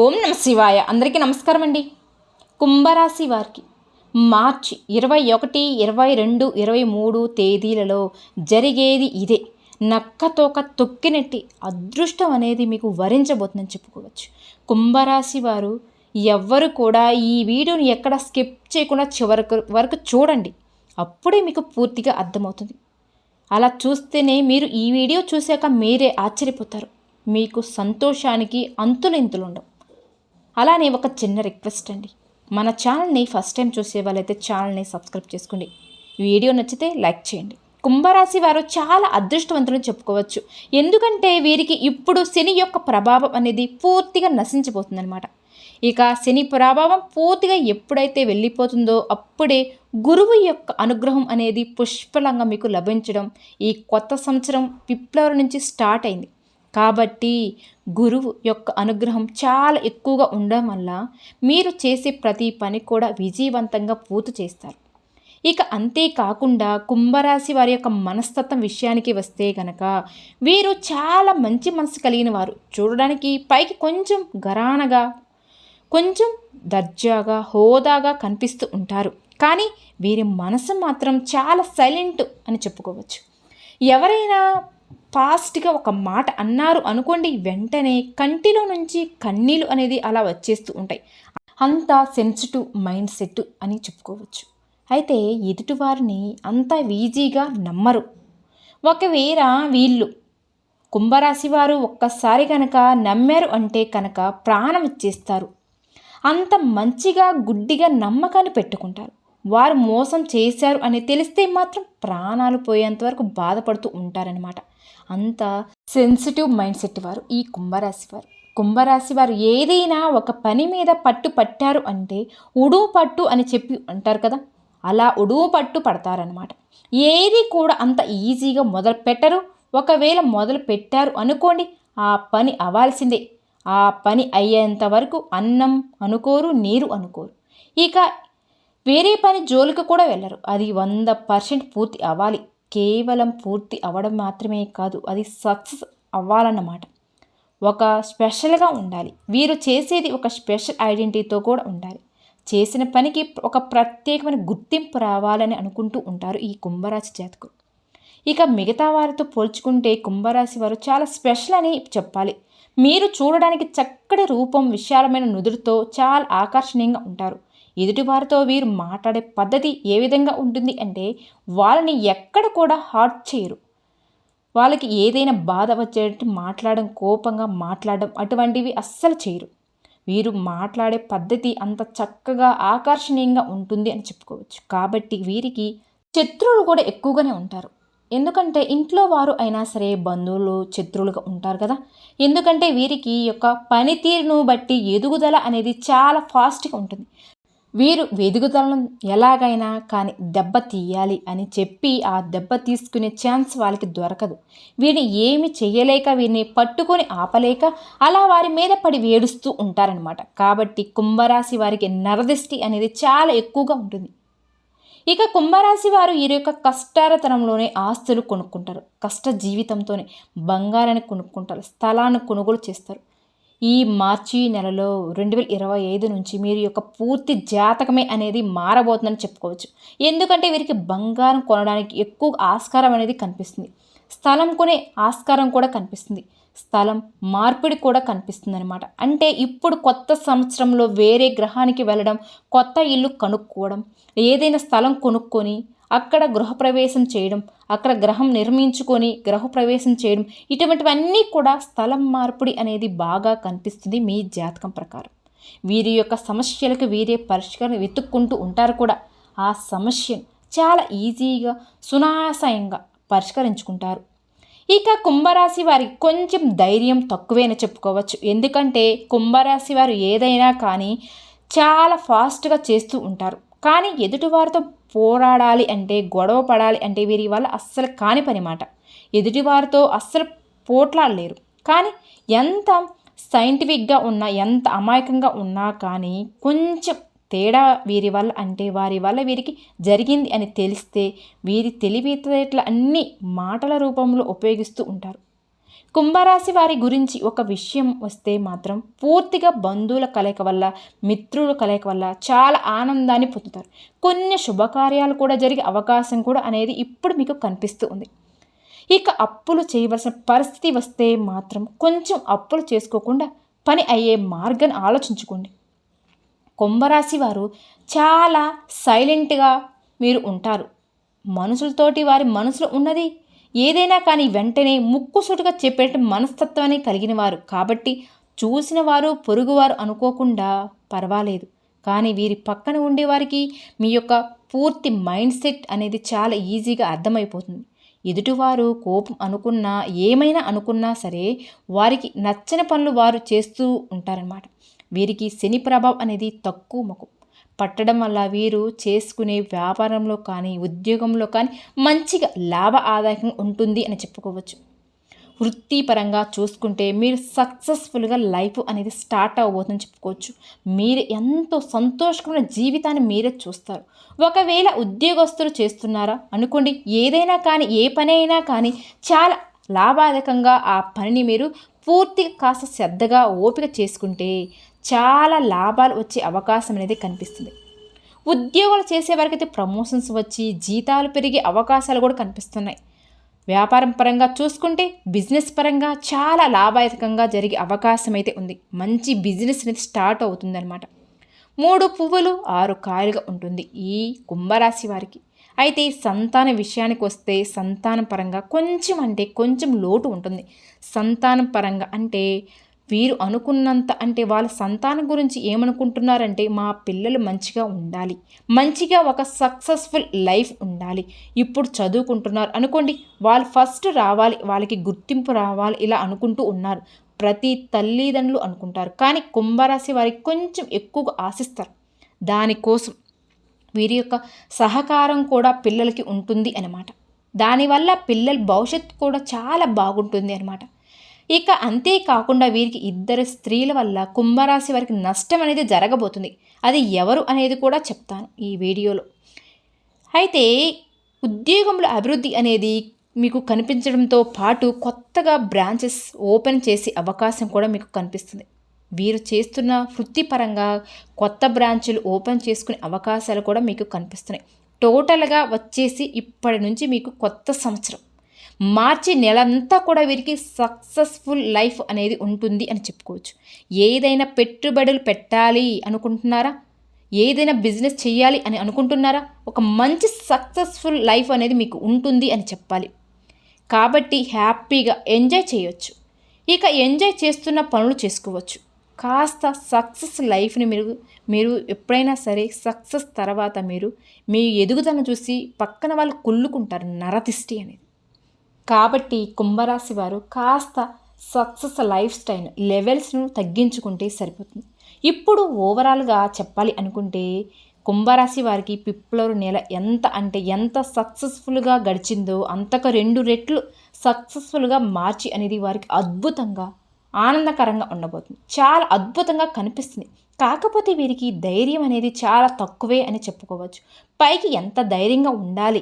ఓం నమ శివాయ. అందరికీ నమస్కారం అండి. కుంభరాశి వారికి మార్చి 21, 22, 23 తేదీలలో జరిగేది ఇదే. నక్కతోక తొక్కినట్టి అదృష్టం అనేది మీకు వరించబోతుందని చెప్పుకోవచ్చు. కుంభరాశి వారు ఎవ్వరు కూడా ఈ వీడియోని ఎక్కడ స్కిప్ చేయకుండా చివరి వరకు చూడండి. అప్పుడే మీకు పూర్తిగా అర్థమవుతుంది. అలా చూస్తేనే మీరు ఈ వీడియో చూశాక మీరే ఆశ్చర్యపోతారు. మీకు సంతోషానికి అంతులు ఉండవు. అలానే ఒక చిన్న రిక్వెస్ట్ అండి, మన ఛానల్ని ఫస్ట్ టైం చూసే వాళ్ళైతే ఛానల్ని సబ్స్క్రైబ్ చేసుకోండి. వీడియో నచ్చితే లైక్ చేయండి. కుంభరాశి వారు చాలా అదృష్టవంతులు చెప్పుకోవచ్చు. ఎందుకంటే వీరికి ఇప్పుడు శని యొక్క ప్రభావం అనేది పూర్తిగా నశించిపోతుందన్నమాట. ఇక శని ప్రభావం పూర్తిగా ఎప్పుడైతే వెళ్ళిపోతుందో అప్పుడే గురువు యొక్క అనుగ్రహం అనేది పుష్కలంగా మీకు లభించడం ఈ కొత్త సంవత్సరం ఫిబ్రవరి నుంచి స్టార్ట్ అయింది. కాబట్టి గురువు యొక్క అనుగ్రహం చాలా ఎక్కువగా ఉండడం వల్ల మీరు చేసే ప్రతి పని కూడా విజయవంతంగా పూర్తి చేస్తారు. ఇక అంతేకాకుండా కుంభరాశి వారి యొక్క మనస్తత్వం విషయానికి వస్తే కనుక వీరు చాలా మంచి మనసు కలిగిన వారు. చూడడానికి పైకి కొంచెం గరానగా, కొంచెం దర్జాగా, హోదాగా కనిపిస్తూ ఉంటారు. కానీ వీరి మనసు మాత్రం చాలా సైలెంట్ అని చెప్పుకోవచ్చు. ఎవరైనా ఫాస్ట్గా ఒక మాట అన్నారు అనుకోండి, వెంటనే కంటిలో నుంచి కన్నీళ్ళు అనేది అలా వచ్చేస్తూ ఉంటాయి. అంత సెన్సిటివ్ మైండ్ సెట్ అని చెప్పుకోవచ్చు. అయితే ఎదుటివారిని అంత ఈజీగా నమ్మరు. ఒకవేళ వీళ్ళు కుంభరాశి వారు ఒక్కసారి కనుక నమ్మారు అంటే కనుక ప్రాణం ఇచ్చేస్తారు. అంత మంచిగా గుడ్డిగా నమ్మకాన్ని పెట్టుకుంటారు. వారు మోసం చేశారు అని తెలిస్తే మాత్రం ప్రాణాలు పోయేంత వరకు బాధపడుతూ ఉంటారనమాట. అంత సెన్సిటివ్ మైండ్ సెట్ వారు ఈ కుంభరాశి వారు. కుంభరాశి వారు ఏదైనా ఒక పని మీద పట్టు పట్టారు అంటే ఉడువు పట్టు అని చెప్పి అంటారు కదా, అలా ఉడువు పట్టు పడతారనమాట. ఏది కూడా అంత ఈజీగా మొదలు పెట్టరు. ఒకవేళ మొదలు పెట్టారు అనుకోండి, ఆ పని అవ్వాల్సిందే. ఆ పని అయ్యేంత వరకు అన్నం అనుకోరు, నీరు అనుకోరు. ఇక వేరే పని జోలికి కూడా వెళ్ళరు. అది 100% పూర్తి అవ్వాలి. కేవలం పూర్తి అవ్వడం మాత్రమే కాదు, అది సక్సెస్ అవ్వాలన్నమాట. ఒక స్పెషల్గా ఉండాలి. వీరు చేసేది ఒక స్పెషల్ ఐడెంటిటీతో కూడా ఉండాలి. చేసిన పనికి ఒక ప్రత్యేకమైన గుర్తింపు రావాలని అనుకుంటూ ఉంటారు ఈ కుంభరాశి జాతకులు. ఇక మిగతా వారితో పోల్చుకుంటే కుంభరాశి వారు చాలా స్పెషల్ అని చెప్పాలి. మీరు చూడడానికి చక్కటి రూపం, విశాలమైన నుదురుతో చాలా ఆకర్షణీయంగా ఉంటారు. ఎదుటివారితో వీరు మాట్లాడే పద్ధతి ఏ విధంగా ఉంటుంది అంటే వాళ్ళని ఎక్కడ కూడా హార్ట్ చేయరు. వాళ్ళకి ఏదైనా బాధ వచ్చేటట్టు మాట్లాడడం, కోపంగా మాట్లాడడం అటువంటివి అస్సలు చేయరు. వీరు మాట్లాడే పద్ధతి అంత చక్కగా ఆకర్షణీయంగా ఉంటుంది అని చెప్పుకోవచ్చు. కాబట్టి వీరికి శత్రువులు కూడా ఎక్కువగానే ఉంటారు. ఎందుకంటే ఇంట్లో వారు అయినా సరే బంధువులు శత్రువులుగా ఉంటారు కదా. ఎందుకంటే వీరికి యొక్క పనితీరును బట్టి ఎదుగుదల అనేది చాలా ఫాస్ట్గా ఉంటుంది. వీరు ఎదుగుదలను ఎలాగైనా కానీ దెబ్బ తీయాలి అని చెప్పి ఆ దెబ్బ తీసుకునే ఛాన్స్ వాళ్ళకి దొరకదు. వీరిని ఏమి చేయలేక, వీరిని పట్టుకొని ఆపలేక అలా వారి మీద పడి వేడుస్తూ ఉంటారనమాట. కాబట్టి కుంభరాశి వారికి నరదిష్టి అనేది చాలా ఎక్కువగా ఉంటుంది. ఇక కుంభరాశి వారు ఈ యొక్క కష్టారతనంలోనే ఆస్తులు కొనుక్కుంటారు. కష్ట జీవితంతోనే బంగారాన్ని కొనుక్కుంటారు, స్థలాన్ని కొనుగోలు చేస్తారు. ఈ మార్చి నెలలో 2025 నుంచి మీరు యొక్క పూర్తి జాతకమే అనేది మారబోతుందని చెప్పుకోవచ్చు. ఎందుకంటే వీరికి బంగారం కొనడానికి ఎక్కువ ఆస్కారం అనేది కనిపిస్తుంది. స్థలం కొనే ఆస్కారం కూడా కనిపిస్తుంది. స్థలం మార్పిడి కూడా కనిపిస్తుంది అనమాట. అంటే ఇప్పుడు కొత్త సంవత్సరంలో వేరే గ్రహానికి వెళ్ళడం, కొత్త ఇల్లు కనుక్కోవడం, ఏదైనా స్థలం కొనుక్కొని అక్కడ గృహప్రవేశం చేయడం, అక్కడ గ్రహం నిర్మించుకొని గృహప్రవేశం చేయడం, ఇటువంటివన్నీ కూడా స్థలం మార్పిడి అనేది బాగా కనిపిస్తుంది మీ జాతకం ప్రకారం. వీరి యొక్క సమస్యలకు వీరే పరిష్కారం వెతుక్కుంటూ ఉంటారు కూడా. ఆ సమస్యను చాలా ఈజీగా, సునాయాసంగా పరిష్కరించుకుంటారు. ఇక కుంభరాశి వారికి కొంచెం ధైర్యం తక్కువే అని చెప్పుకోవచ్చు. ఎందుకంటే కుంభరాశి వారు ఏదైనా కానీ చాలా ఫాస్ట్గా చేస్తూ ఉంటారు. కానీ ఎదుటివారితో పోరాడాలి అంటే, గొడవ పడాలి అంటే వీరి వల్ల అస్సలు కాని పని మాట. ఎదుటివారితో అస్సలు పోట్లాడలేరు. కానీ ఎంత సైంటిఫిక్గా ఉన్నా, ఎంత అమాయకంగా ఉన్నా కానీ కొంచెం తేడా వీరి వల్ల అంటే వారి వల్ల వీరికి జరిగింది అని తెలిస్తే వీరి తెలివితేటలు అన్నీ మాటల రూపంలో ఉపయోగిస్తూ ఉంటారు. కుంభరాశి వారి గురించి ఒక విషయం వస్తే మాత్రం పూర్తిగా బంధువుల కలయిక వల్ల, మిత్రుల కలయిక వల్ల చాలా ఆనందాన్ని పొందుతారు. కొన్ని శుభకార్యాలు కూడా జరిగే అవకాశం కూడా అనేది ఇప్పుడు మీకు కనిపిస్తూ ఉంది. ఇక అప్పులు చేయవలసిన పరిస్థితి వస్తే మాత్రం కొంచెం అప్పులు చేసుకోకుండా పని అయ్యే మార్గాన్ని ఆలోచించుకోండి. కుంభరాశి వారు చాలా సైలెంట్గా మీరు ఉంటారు. మనుషులతోటి వారి మనసులో ఉన్నది ఏదైనా కానీ వెంటనే ముక్కుసూటిగా చెప్పేట మనస్తత్వాన్ని కలిగిన వారు కాబట్టి చూసిన వారు పొరుగువారు అనుకోకుండా పర్వాలేదు. కానీ వీరి పక్కన ఉండేవారికి మీ యొక్క పూర్తి మైండ్ సెట్ అనేది చాలా ఈజీగా అర్థమైపోతుంది. ఎదుటివారు కోపం అనుకున్నా ఏమైనా అనుకున్నా సరే వారికి నచ్చని పనులు వారు చేస్తూ ఉంటారన్నమాట. వీరికి శని ప్రభావం అనేది తక్కువ ముఖం పట్టడం వల్ల వీరు చేసుకునే వ్యాపారంలో కానీ ఉద్యోగంలో కానీ మంచిగా లాభ ఆదాయం ఉంటుంది అని చెప్పుకోవచ్చు. వృత్తిపరంగా చూసుకుంటే మీరు సక్సెస్ఫుల్గా లైఫ్ అనేది స్టార్ట్ అవ్వబోతుందని చెప్పుకోవచ్చు. మీరు ఎంతో సంతోషకరమైన జీవితాన్ని మీరే చూస్తారు. ఒకవేళ ఉద్యోగస్తులు చేస్తున్నారా అనుకోండి, ఏదైనా కానీ ఏ పని అయినా కానీ చాలా లాభదాయకంగా ఆ పనిని మీరు పూర్తిగా కాస్త శ్రద్ధగా ఓపిక చేసుకుంటే చాలా లాభాలు వచ్చే అవకాశం అనేది కనిపిస్తుంది. ఉద్యోగాలు చేసే వారికైతే ప్రమోషన్స్ వచ్చి జీతాలు పెరిగే అవకాశాలు కూడా కనిపిస్తున్నాయి. వ్యాపారం పరంగా చూసుకుంటే బిజినెస్ పరంగా చాలా లాభదాయకంగా జరిగే అవకాశం అయితే ఉంది. మంచి బిజినెస్ అనేది స్టార్ట్ అవుతుందన్నమాట. 3 పువ్వులు 6 కాయలుగా ఉంటుంది ఈ కుంభరాశి వారికి. అయితే సంతాన విషయానికి వస్తే సంతానం పరంగా కొంచెం లోటు ఉంటుంది. సంతానం పరంగా అంటే వీరు అనుకున్నంత అంటే వాళ్ళ సంతానం గురించి ఏమనుకుంటున్నారంటే మా పిల్లలు మంచిగా ఉండాలి, మంచిగా ఒక సక్సెస్ఫుల్ లైఫ్ ఉండాలి. ఇప్పుడు చదువుకుంటున్నారు అనుకోండి, వాళ్ళు ఫస్ట్ రావాలి, వాళ్ళకి గుర్తింపు రావాలి, ఇలా అనుకుంటూ ఉన్నారు. ప్రతి తల్లిదండ్రులు అనుకుంటారు. కానీ కుంభరాశి వారికి కొంచెం ఎక్కువగా ఆశిస్తారు. దానికోసం వీరి యొక్క సహకారం కూడా పిల్లలకి ఉంటుంది అన్నమాట. దానివల్ల పిల్లల భవిష్యత్తు కూడా చాలా బాగుంటుంది అన్నమాట. ఇక అంతేకాకుండా వీరికి 2 స్త్రీల వల్ల కుంభరాశి వారికి నష్టం అనేది జరగబోతుంది. అది ఎవరు అనేది కూడా చెప్తాను ఈ వీడియోలో. అయితే ఉద్యోగంలో అభివృద్ధి అనేది మీకు కనిపించడంతో పాటు కొత్తగా బ్రాంచెస్ ఓపెన్ చేసే అవకాశం కూడా మీకు కనిపిస్తుంది. వీరు చేస్తున్న వృత్తిపరంగా కొత్త బ్రాంచులు ఓపెన్ చేసుకునే అవకాశాలు కూడా మీకు కనిపిస్తున్నాయి. టోటల్గా వచ్చేసి ఇప్పటి నుంచి మీకు కొత్త సంవత్సరం మార్చి నెలంతా కూడా వీరికి సక్సెస్ఫుల్ లైఫ్ అనేది ఉంటుంది అని చెప్పుకోవచ్చు. ఏదైనా పెట్టుబడులు పెట్టాలి అనుకుంటున్నారా, ఏదైనా బిజినెస్ చేయాలి అని అనుకుంటున్నారా, ఒక మంచి సక్సెస్ఫుల్ లైఫ్ అనేది మీకు ఉంటుంది అని చెప్పాలి. కాబట్టి హ్యాపీగా ఎంజాయ్ చేయొచ్చు. ఇక ఎంజాయ్ చేస్తున్న పనులు చేసుకోవచ్చు. కాస్త సక్సెస్ లైఫ్ని మీరు ఎప్పుడైనా సరే సక్సెస్ తర్వాత మీ ఎదుగుదలను చూసి పక్కన వాళ్ళు కుళ్ళుకుంటారు, నరదిష్టి అనేది. కాబట్టి కుంభరాశి వారు కాస్త సక్సెస్ లైఫ్ స్టైల్ లెవెల్స్ను తగ్గించుకుంటే సరిపోతుంది. ఇప్పుడు ఓవరాల్గా చెప్పాలి అనుకుంటే కుంభరాశి వారికి ఫిబ్రవరి నెల ఎంత సక్సెస్ఫుల్గా గడిచిందో అంతకు 2 రెట్లు సక్సెస్ఫుల్గా మార్చి అనేది వారికి అద్భుతంగా ఆనందకరంగా ఉండబోతుంది. చాలా అద్భుతంగా కనిపిస్తుంది. కాకపోతే వీరికి ధైర్యం అనేది చాలా తక్కువే అని చెప్పుకోవచ్చు. పైకి ఎంత ధైర్యంగా ఉండాలి,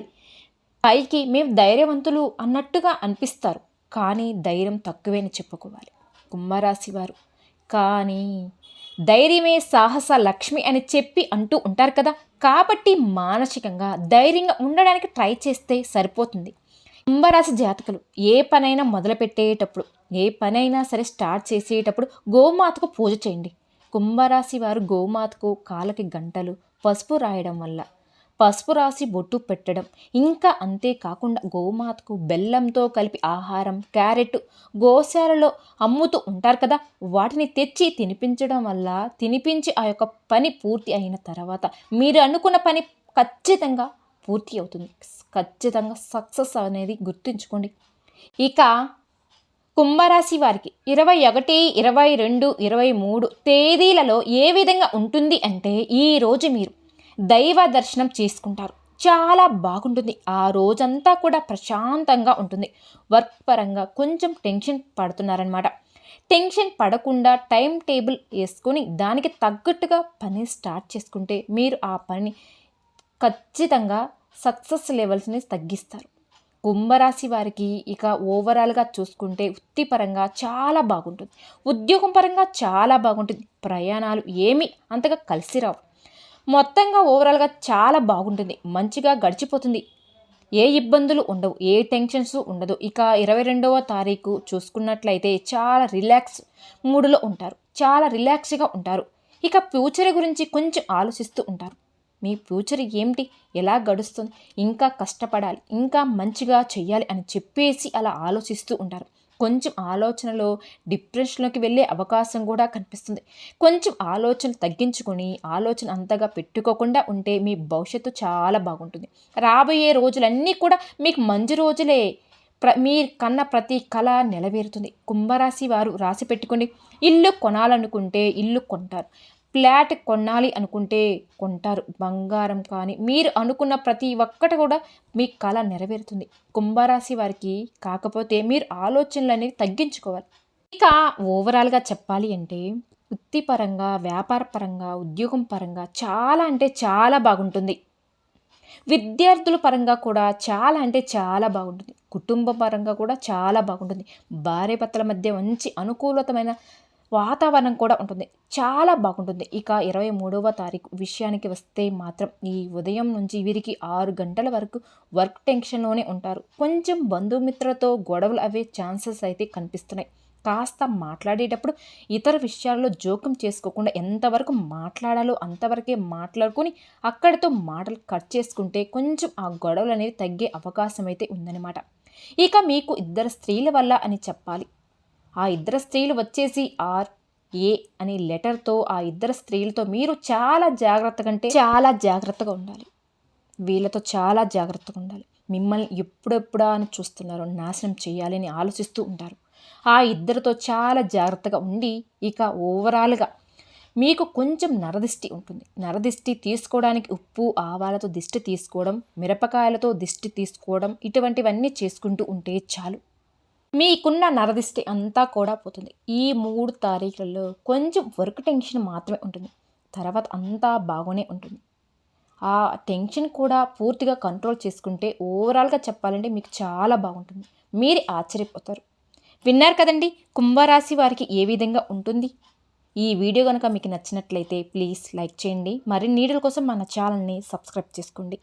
పైకి మేము ధైర్యవంతులు అన్నట్టుగా అనిపిస్తారు, కానీ ధైర్యం తక్కువే అని చెప్పుకోవాలి కుంభరాశి వారు. కానీ ధైర్యమే సాహస లక్ష్మి అని చెప్పి అంటూ ఉంటారు కదా. కాబట్టి మానసికంగా ధైర్యంగా ఉండడానికి ట్రై చేస్తే సరిపోతుంది. కుంభరాశి జాతకులు ఏ పనైనా మొదలుపెట్టేటప్పుడు, ఏ పనైనా సరే స్టార్ట్ చేసేటప్పుడు గోమాతకు పూజ చేయండి. కుంభరాశి వారు గోమాతకు కాళ్ళకి గంటలు పసుపు రాయడం వల్ల, పసుపు రాసి బొట్టు పెట్టడం, ఇంకా అంతేకాకుండా గోమాతకు బెల్లంతో కలిపి ఆహారం, క్యారెట్ గోశాలలో అమ్ముతూ ఉంటారు కదా, వాటిని తెచ్చి తినిపించడం వల్ల తినిపించి ఆ యొక్క పని పూర్తి అయిన తర్వాత మీరు అనుకున్న పని ఖచ్చితంగా పూర్తి అవుతుంది. ఖచ్చితంగా సక్సెస్ అనేది గుర్తుంచుకోండి. ఇక కుంభరాశి వారికి 21, 22, 23 తేదీలలో ఏ విధంగా ఉంటుంది అంటే ఈరోజు మీరు దైవ దర్శనం చేసుకుంటారు. చాలా బాగుంటుంది. ఆ రోజంతా కూడా ప్రశాంతంగా ఉంటుంది. వర్క్ పరంగా కొంచెం టెన్షన్ పడుతున్నారనమాట. టెన్షన్ పడకుండా టైం టేబుల్ వేసుకొని దానికి తగ్గట్టుగా పని స్టార్ట్ చేసుకుంటే మీరు ఆ పనిని ఖచ్చితంగా సక్సెస్ లెవెల్స్ని తగ్గిస్తారు. కుంభరాశి వారికి ఇక ఓవరాల్గా చూసుకుంటే వృత్తిపరంగా చాలా బాగుంటుంది, ఉద్యోగం పరంగా చాలా బాగుంటుంది, ప్రయాణాలు ఏమీ అంతగా కలిసి రావు. మొత్తంగా ఓవరాల్గా చాలా బాగుంటుంది, మంచిగా గడిచిపోతుంది. ఏ ఇబ్బందులు ఉండవు, ఏ టెన్షన్స్ ఉండదు. ఇక 22వ తారీఖు చూసుకున్నట్లయితే చాలా రిలాక్స్ మూడ్లో ఉంటారు, చాలా రిలాక్స్గా ఉంటారు. ఇక ఫ్యూచర్ గురించి కొంచెం ఆలోచిస్తూ ఉంటారు. మీ ఫ్యూచర్ ఏమిటి, ఎలా గడుస్తుంది, ఇంకా కష్టపడాలి, ఇంకా మంచిగా చెయ్యాలి అని చెప్పేసి అలా ఆలోచిస్తూ ఉంటారు. కొంచెం ఆలోచనలో డిప్రెషన్లోకి వెళ్ళే అవకాశం కూడా కనిపిస్తుంది. కొంచెం ఆలోచన తగ్గించుకొని ఆలోచన అంతగా పెట్టుకోకుండా ఉంటే మీ భవిష్యత్తు చాలా బాగుంటుంది. రాబోయే రోజులన్నీ కూడా మీకు మంచి రోజులే. మీరు కన్న ప్రతి కళ నెరవేరుతుంది. కుంభరాశి వారు రాసి పెట్టుకోండి. ఇల్లు కొనాలనుకుంటే ఇల్లు కొంటారు, ఫ్లాట్ కొనాలి అనుకుంటే కొంటారు, బంగారం కానీ మీరు అనుకున్న ప్రతి ఒక్కటి కూడా మీ కళ నెరవేరుతుంది కుంభరాశి వారికి. కాకపోతే మీరు ఆలోచనలు అనేవి తగ్గించుకోవాలి. ఇక ఓవరాల్గా చెప్పాలి అంటే వృత్తిపరంగా, వ్యాపార పరంగా, ఉద్యోగం పరంగా చాలా అంటే చాలా బాగుంటుంది. విద్యార్థుల పరంగా కూడా చాలా అంటే చాలా బాగుంటుంది. కుటుంబ పరంగా కూడా చాలా బాగుంటుంది. భార్యాభర్తల మధ్య మంచి అనుకూలతమైన వాతావరణం కూడా ఉంటుంది, చాలా బాగుంటుంది. ఇక 23వ తారీఖు విషయానికి వస్తే మాత్రం ఈ ఉదయం నుంచి వీరికి 6 గంటల వరకు వర్క్ టెన్షన్లోనే ఉంటారు. కొంచెం బంధుమిత్రులతో గొడవలు అవే ఛాన్సెస్ అయితే కనిపిస్తున్నాయి. కాస్త మాట్లాడేటప్పుడు ఇతర విషయాల్లో జోక్యం చేసుకోకుండా ఎంతవరకు మాట్లాడాలో అంతవరకే మాట్లాడుకొని అక్కడితో మాటలు కట్ చేసుకుంటే కొంచెం ఆ గొడవలు అనేవి తగ్గే అవకాశం అయితే ఉందన్నమాట. ఇక మీకు ఇద్దరు స్త్రీల వల్ల అని చెప్పాలి. ఆ ఇద్దరు స్త్రీలు వచ్చేసి RA అనే లెటర్తో ఆ ఇద్దరు స్త్రీలతో మీరు చాలా జాగ్రత్తగా అంటే చాలా జాగ్రత్తగా ఉండాలి. వీళ్ళతో చాలా జాగ్రత్తగా ఉండాలి. మిమ్మల్ని ఎప్పుడెప్పుడా అని చూస్తున్నారు, నాశనం చేయాలి అని ఆలోచిస్తూ ఉంటారు. ఆ ఇద్దరితో చాలా జాగ్రత్తగా ఉండి ఇక ఓవరాల్గా మీకు కొంచెం నరదిష్టి ఉంటుంది. నరదిష్టి తీసుకోవడానికి ఉప్పు ఆవాలతో దిష్టి తీసుకోవడం, మిరపకాయలతో దిష్టి తీసుకోవడం ఇటువంటివన్నీ చేసుకుంటూ ఉంటే చాలు, మీకున్న నరదిష్టి అంతా కూడా పోతుంది. ఈ 3 తారీఖులలో కొంచెం వర్క్ టెన్షన్ మాత్రమే ఉంటుంది, తర్వాత అంతా బాగానే ఉంటుంది. ఆ టెన్షన్ కూడా పూర్తిగా కంట్రోల్ చేసుకుంటే ఓవరాల్గా చెప్పాలంటే మీకు చాలా బాగుంటుంది. మీరు ఆశ్చర్యపోతారు. విన్నారు కదండి కుంభరాశి వారికి ఏ విధంగా ఉంటుంది. ఈ వీడియో కనుక మీకు నచ్చినట్లయితే ప్లీజ్ లైక్ చేయండి. మరిన్ని వీడియోల కోసం మన ఛానల్ని సబ్స్క్రైబ్ చేసుకోండి.